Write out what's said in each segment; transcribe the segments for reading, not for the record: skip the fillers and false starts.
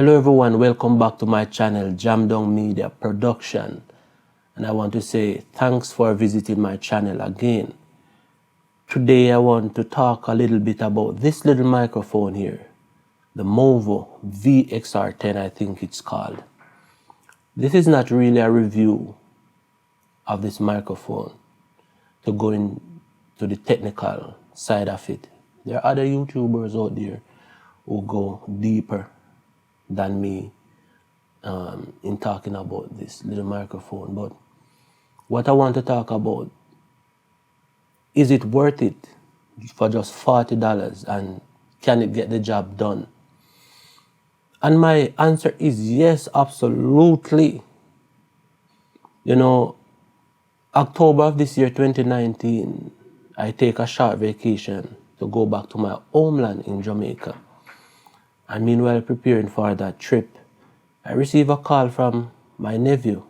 Hello everyone, welcome back to my channel, Jamdong Media Production. And I want to say thanks for visiting my channel again. Today I want to talk a little bit about this little microphone here, the Movo VXR10 I think it's called. This is not really a review of this microphone to go into the technical side of it. There are other YouTubers out there who go deeper than me in talking about this little microphone. But what I want to talk about, is it worth it for just $40 and can it get the job done? And my answer is yes, absolutely. You know, October of this year, 2019, I take a short vacation to go back to my homeland in Jamaica. And meanwhile preparing for that trip, I received a call from my nephew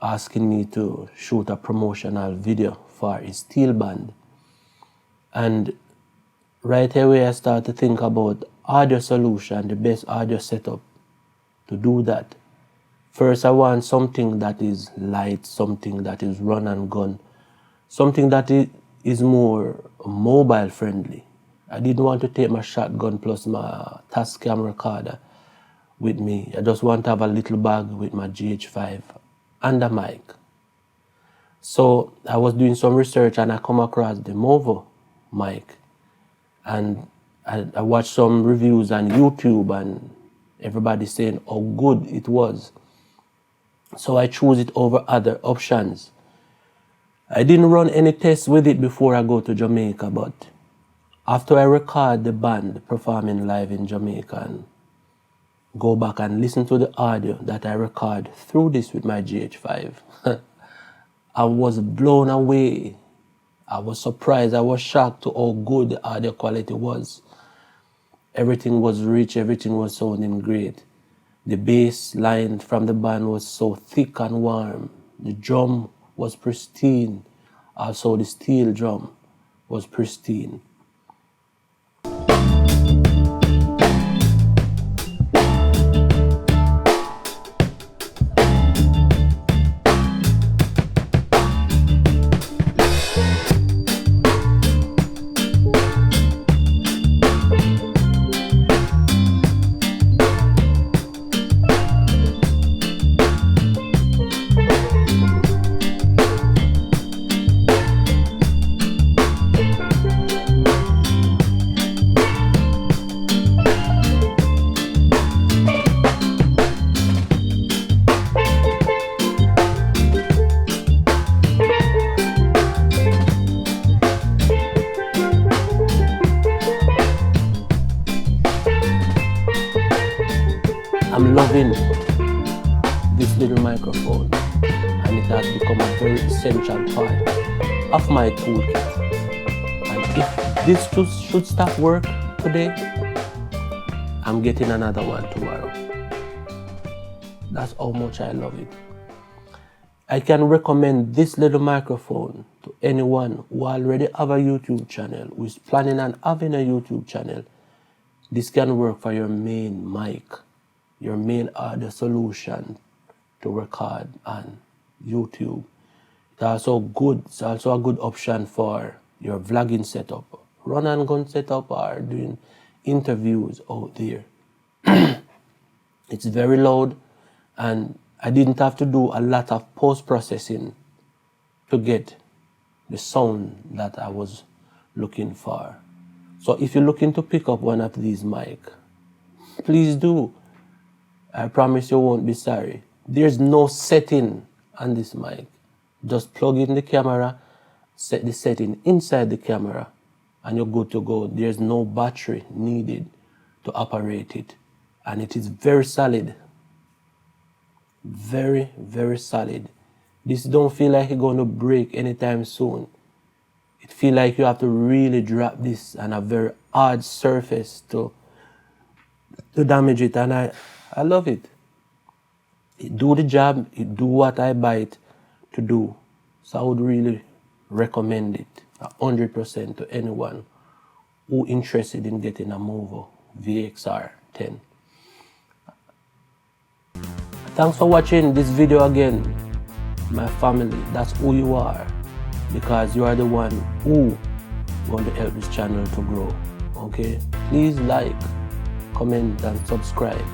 asking me to shoot a promotional video for his steel band. And right away I started to think about audio solution, the best audio setup to do that. First I want something that is light, something that is run and gun, something that is more mobile friendly. I didn't want to take my shotgun plus my Tascam recorder with me. I just want to have a little bag with my GH5 and a mic. So I was doing some research and I come across the Movo mic. And I watched some reviews on YouTube and everybody saying how good it was. So I chose it over other options. I didn't run any tests with it before I go to Jamaica, but after I record the band performing live in Jamaica and go back and listen to the audio that I record through this with my GH5, I was blown away. I was surprised, I was shocked to how good the audio quality was. Everything was rich, everything was sounding great. The bass line from the band was so thick and warm. The drum was pristine. Also the steel drum was pristine. I'm loving this little microphone and it has become a very essential part of my toolkit. And if this should stop work today, I'm getting another one tomorrow. That's how much I love it. I can recommend this little microphone to anyone who already have a YouTube channel, who is planning on having a YouTube channel. This can work for your main mic, your main audio solution to record on YouTube. It's also a good option for your vlogging setup, run and gun setup, or doing interviews out there. It's very loud and I didn't have to do a lot of post-processing to get the sound that I was looking for. So if you're looking to pick up one of these mic, please do. I promise you won't be sorry. There's no setting on this mic. Just plug in the camera, set the setting inside the camera, and you're good to go. There's no battery needed to operate it. And it is very solid. Very, very solid. This don't feel like it's going to break anytime soon. It feels like you have to really drop this on a very hard surface to damage it, and I love it. It do the job, it do what I buy it to do. So I would really recommend it 100% to anyone who interested in getting a Movo VXR10. Thanks for watching this video again, my family. That's who you are, because you are the one who want to help this channel to grow. Okay, please like, comment and subscribe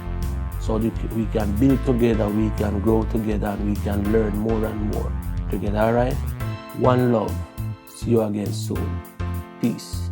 so that we can build together, we can grow together, and we can learn more and more together. All right, one love. See you again soon. Peace.